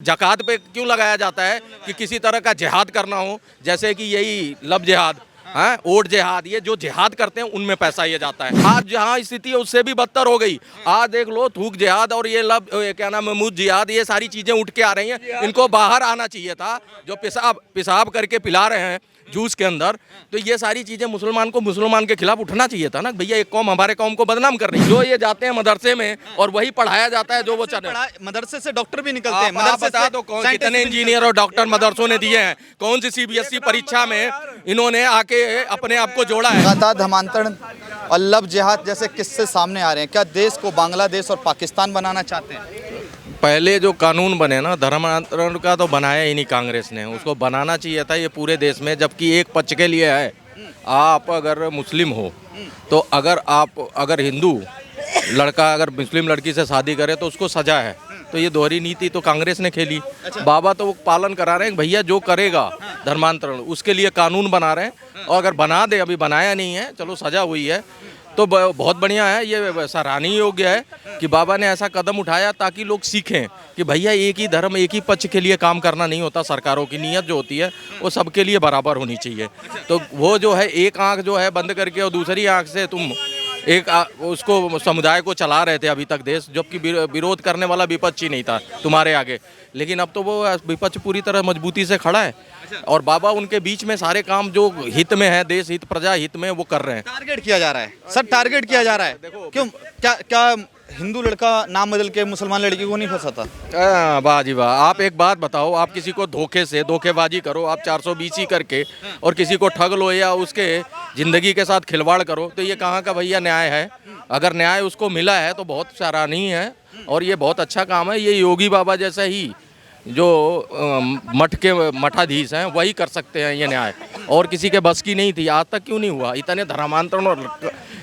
ज़कात पे क्यों लगाया जाता है कि किसी तरह का जिहाद करना हो, जैसे कि यही लब जिहाद, हाँ, ओट जिहाद, ये जो जिहाद करते हैं उनमें पैसा ये जाता है। आज जहाँ स्थिति है उससे भी बदतर हो गई। आज देख लो थूक जिहाद और ये लब क्या नाम है महमूद जिहाद, ये सारी चीजें उठ के आ रही हैं। इनको बाहर आना चाहिए था। जो पेशाब करके पिला रहे हैं जूस के अंदर, तो ये सारी चीजें मुसलमान को मुसलमान के खिलाफ उठना चाहिए था ना भैया। एक कौम हमारे कौम को बदनाम कर रही है। जो ये जाते हैं मदरसे में और वही पढ़ाया जाता है जो वो मदरसे से डॉक्टर भी निकलते हैं। आप बता दो कौन कितने इंजीनियर और डॉक्टर मदरसों ने दिए हैं? कौन सी सीबीएसई परीक्षा में इन्होंने आके अपने आप को जोड़ा है? लगातार धर्मांतरण और लब जिहाद जैसे किस्से सामने आ रहे हैं। क्या देश को बांग्लादेश और पाकिस्तान बनाना चाहते हैं? पहले जो कानून बने ना धर्मांतरण का, तो बनाया ही नहीं कांग्रेस ने। उसको बनाना चाहिए था ये पूरे देश में, जबकि एक पक्ष के लिए है। आप अगर मुस्लिम हो तो अगर हिंदू लड़का अगर मुस्लिम लड़की से शादी करे तो उसको सजा है। तो ये दोहरी नीति तो कांग्रेस ने खेली। बाबा तो वो पालन करा रहे हैं भैया, जो करेगा धर्मांतरण उसके लिए कानून बना रहे हैं। और अगर बना दे, अभी बनाया नहीं है, चलो सजा हुई है तो बहुत बढ़िया है। ये सराहनीय योग्य है कि बाबा ने ऐसा कदम उठाया ताकि लोग सीखें कि भैया एक ही धर्म एक ही पक्ष के लिए काम करना नहीं होता। सरकारों की नीयत जो होती है वो सबके लिए बराबर होनी चाहिए। तो वो जो है एक आंख जो है बंद करके और दूसरी आंख से तुम उसको समुदाय को चला रहे थे अभी तक देश, जबकि विरोध करने वाला विपक्ष ही नहीं था तुम्हारे आगे। लेकिन अब तो वो विपक्ष पूरी तरह मजबूती से खड़ा है और बाबा उनके बीच में सारे काम जो हित में है, देश हित प्रजा हित में, वो कर रहे हैं। टारगेट किया जा रहा है सर, टारगेट किया जा रहा है। देखो क्यों, क्या हिंदू लड़का नाम बदल के मुसलमान लड़की को नहीं फंसाता? वाह जी वाह। आप एक बात बताओ, आप किसी को धोखे से धोखेबाजी करो, आप 420 करके और किसी को ठग लो या उसके जिंदगी के साथ खिलवाड़ करो, तो ये कहाँ का भैया न्याय है? अगर न्याय उसको मिला है तो बहुत सराहनीय है और ये बहुत अच्छा काम है। ये योगी बाबा जैसा ही जो मठ के मठाधीश हैं वही कर सकते हैं ये न्याय, और किसी के बस की नहीं थी। आज तक क्यों नहीं हुआ? इतने धर्मांतरण और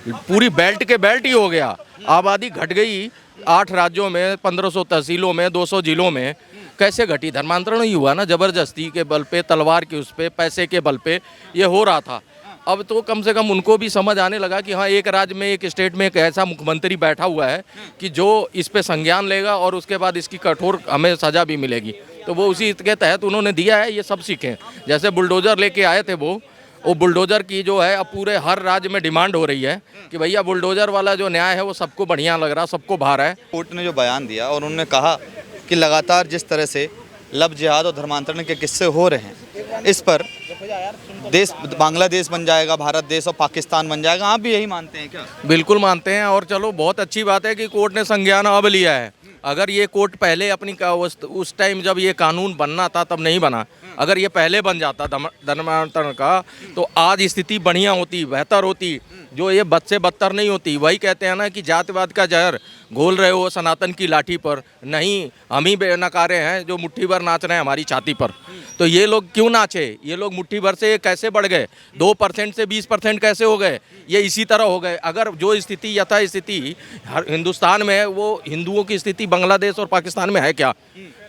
पूरी बेल्ट के बेल्ट ही हो गया। आबादी घट गई 8 राज्यों में, 1500 तहसीलों में, 200 जिलों में। कैसे घटी? धर्मांतरण ही हुआ ना, जबरदस्ती के बल पे, तलवार के उस पे, पैसे के बल पे ये हो रहा था। अब तो कम से कम उनको भी समझ आने लगा कि हाँ, एक राज्य में एक स्टेट में एक ऐसा मुख्यमंत्री बैठा हुआ है कि जो इस पे संज्ञान लेगा और उसके बाद इसकी कठोर हमें सजा भी मिलेगी। तो वो उसी के तहत उन्होंने दिया है। ये सब सीखें। जैसे बुलडोजर लेके आए थे वो बुलडोजर की जो है अब पूरे हर राज्य में डिमांड हो रही है कि भैया बुलडोजर वाला जो न्याय है वो सबको बढ़िया लग रहा, सबको भार है। कोर्ट ने जो बयान दिया और उन्होंने कहा कि लगातार जिस तरह से लब जिहाद और धर्मांतरण के किस्से हो रहे हैं, इस पर देश बांग्लादेश बन जाएगा, भारत देश और पाकिस्तान बन जाएगा। आप भी यही मानते हैं क्या? बिल्कुल मानते हैं। और चलो बहुत अच्छी बात है कि कोर्ट ने संज्ञान अब लिया है। अगर ये कोर्ट पहले अपनी उस टाइम जब ये कानून बनना था तब नहीं बना, अगर ये पहले बन जाता धर्मांतरण का, तो आज स्थिति बढ़िया होती, बेहतर होती, जो ये बद से बदतर नहीं होती। वही कहते हैं ना कि जातिवाद का जहर घोल रहे हो सनातन की लाठी पर। नहीं, हम ही बेनकारे हैं जो मुट्ठी भर नाच रहे हैं हमारी छाती पर। तो ये लोग क्यों नाचे? ये लोग मुट्ठी भर से कैसे बढ़ गए? 2% से 20% कैसे हो गए? ये इसी तरह हो गए। अगर जो स्थिति यथा स्थिति हिंदुस्तान में है, वो हिंदुओं की स्थिति बांग्लादेश और पाकिस्तान में है क्या?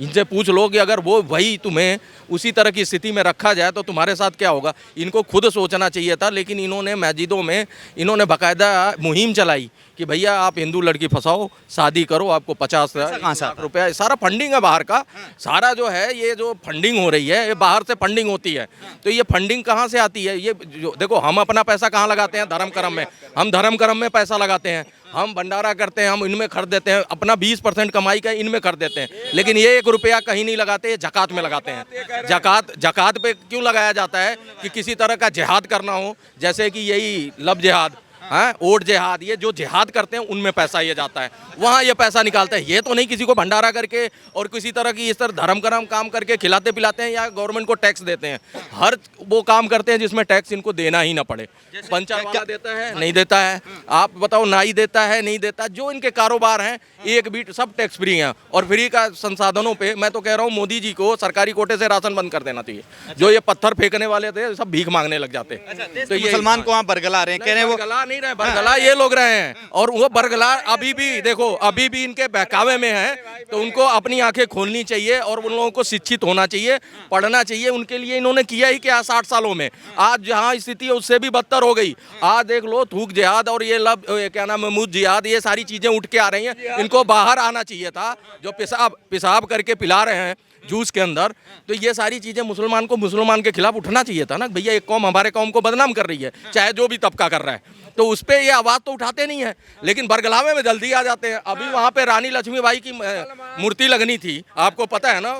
इनसे पूछ लो कि अगर वो वही तुम्हें उसी तरह की स्थिति में रखा जाए तो तुम्हारे साथ क्या होगा? इनको खुद सोचना चाहिए था। लेकिन इन्होंने मस्जिदों में इन्होंने बाकायदा मुहिम चलाई कि भैया आप हिंदू लड़की फंसाओ, शादी करो, आपको 50 लाख रुपया, सारा फंडिंग है बाहर का। सारा जो है ये जो फंडिंग हो रही है ये बाहर से फंडिंग होती है। तो ये फंडिंग कहाँ से आती है? ये देखो, हम अपना पैसा कहाँ लगाते हैं? धर्म कर्म में। हम धर्म कर्म में पैसा लगाते हैं, हम भंडारा करते हैं, हम इनमें खर्च देते हैं, अपना 20% कमाई का इनमें कर देते हैं। लेकिन ये 1 रुपया कहीं नहीं लगाते, ज़कात में लगाते हैं। ज़कात पे क्यों लगाया जाता है कि किसी तरह का जिहाद करना हो, जैसे कि यही लब जिहाद, हाँ, ओट जिहाद, ये जो जिहाद करते हैं उनमें पैसा ये जाता है, वहाँ ये पैसा निकालते हैं। ये तो नहीं किसी को भंडारा करके और किसी तरह की इस तरह धर्म कर्म काम करके खिलाते पिलाते हैं या गवर्नमेंट को टैक्स देते हैं। हर वो काम करते हैं जिसमें टैक्स इनको देना ही ना पड़े। पंचायत वाला देता है, नहीं देता है। आप बताओ, नाई देता है, नहीं देता। जो इनके कारोबार हैं एक बीट सब टैक्स फ्री हैं। और फ्री का संसाधनों पे मैं तो कह रहा हूँ मोदी जी को सरकारी कोटे से राशन बंद कर देना चाहिए। जो ये पत्थर फेंकने वाले थे सब भीख मांगने लग जाते। तो ये मुसलमान को वहाँ बरगला रहे हैं, कह रहे हैं वो नहीं रहे, बरगला ये लोग रहे हैं। और वो बरगला अभी भी देखो, अभी भी इनके बहकावे में है। तो उनको अपनी आंखें खोलनी चाहिए और उन लोगों को शिक्षित होना चाहिए, पढ़ना चाहिए। उनके लिए इन्होंने किया ही क्या 60 सालों में? आज जहाँ स्थिति है उससे भी बदतर हो गई। आज देख लो थूक जिहाद और ये लब क्या नाम है महमूद जिहाद, ये सारी चीजें उठ के आ रही हैं। इनको बाहर आना चाहिए था। जो पेशाब करके पिला रहे हैं जूस के अंदर, तो ये सारी चीजें मुसलमान को मुसलमान के खिलाफ उठना चाहिए था ना। भैया एक कौम हमारे कौम को बदनाम कर रही है, चाहे जो भी तबका कर रहा है, तो उस पर ये आवाज़ तो उठाते नहीं है, लेकिन बरगलावे में जल्दी आ जाते हैं। अभी वहाँ पे रानी लक्ष्मीबाई की मूर्ति लगनी थी, आपको पता है ना,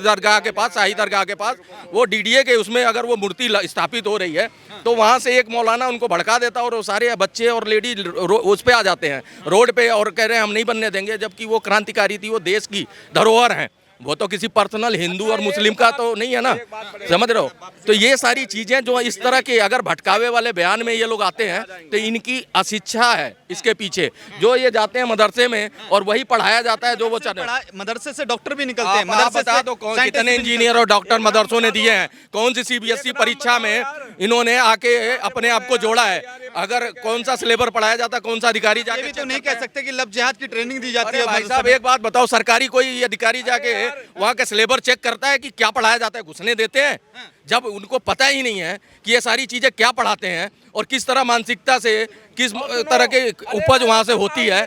दरगाह के पास, शाही दरगाह के पास, वो डीडीए के उसमें अगर वो मूर्ति स्थापित हो रही है, तो वहाँ से एक मौलाना उनको भड़का देता और वो सारे बच्चे और लेडी उस पे आ जाते हैं रोड पे और कह रहे हैं हम नहीं बनने देंगे, जबकि वो क्रांतिकारी थी, वो देश की धरोहर हैं, वो तो किसी पर्सनल हिंदू और मुस्लिम का तो नहीं है ना, समझ रहे हो। तो ये सारी चीजें जो इस तरह के अगर भटकावे वाले बयान में ये लोग आते हैं, तो इनकी अशिक्षा है इसके पीछे। जो ये जाते हैं मदरसे में और वही पढ़ाया जाता है जो वो मदरसे से डॉक्टर भी निकलते हैं, आप बता दो कौन कितने इंजीनियर और डॉक्टर मदरसों ने दिए हैं, कौन सी सीबीएसई परीक्षा में इन्होंने आके अपने आप को जोड़ा है, अगर कौन सा सिलेबस पढ़ाया जाता, कौन सा अधिकारी जाके ये भी तो नहीं कह सकते कि लब जिहाद की ट्रेनिंग दी जाती है। भाई साहब एक बात बताओ, सरकारी कोई अधिकारी जाके वहाँ का सिलेबस चेक करता है कि क्या पढ़ाया जाता है? घुसने देते हैं जब उनको पता ही नहीं है कि ये सारी चीजें क्या पढ़ाते हैं और किस तरह मानसिकता से किस तरह के उपज वहाँ से होती है।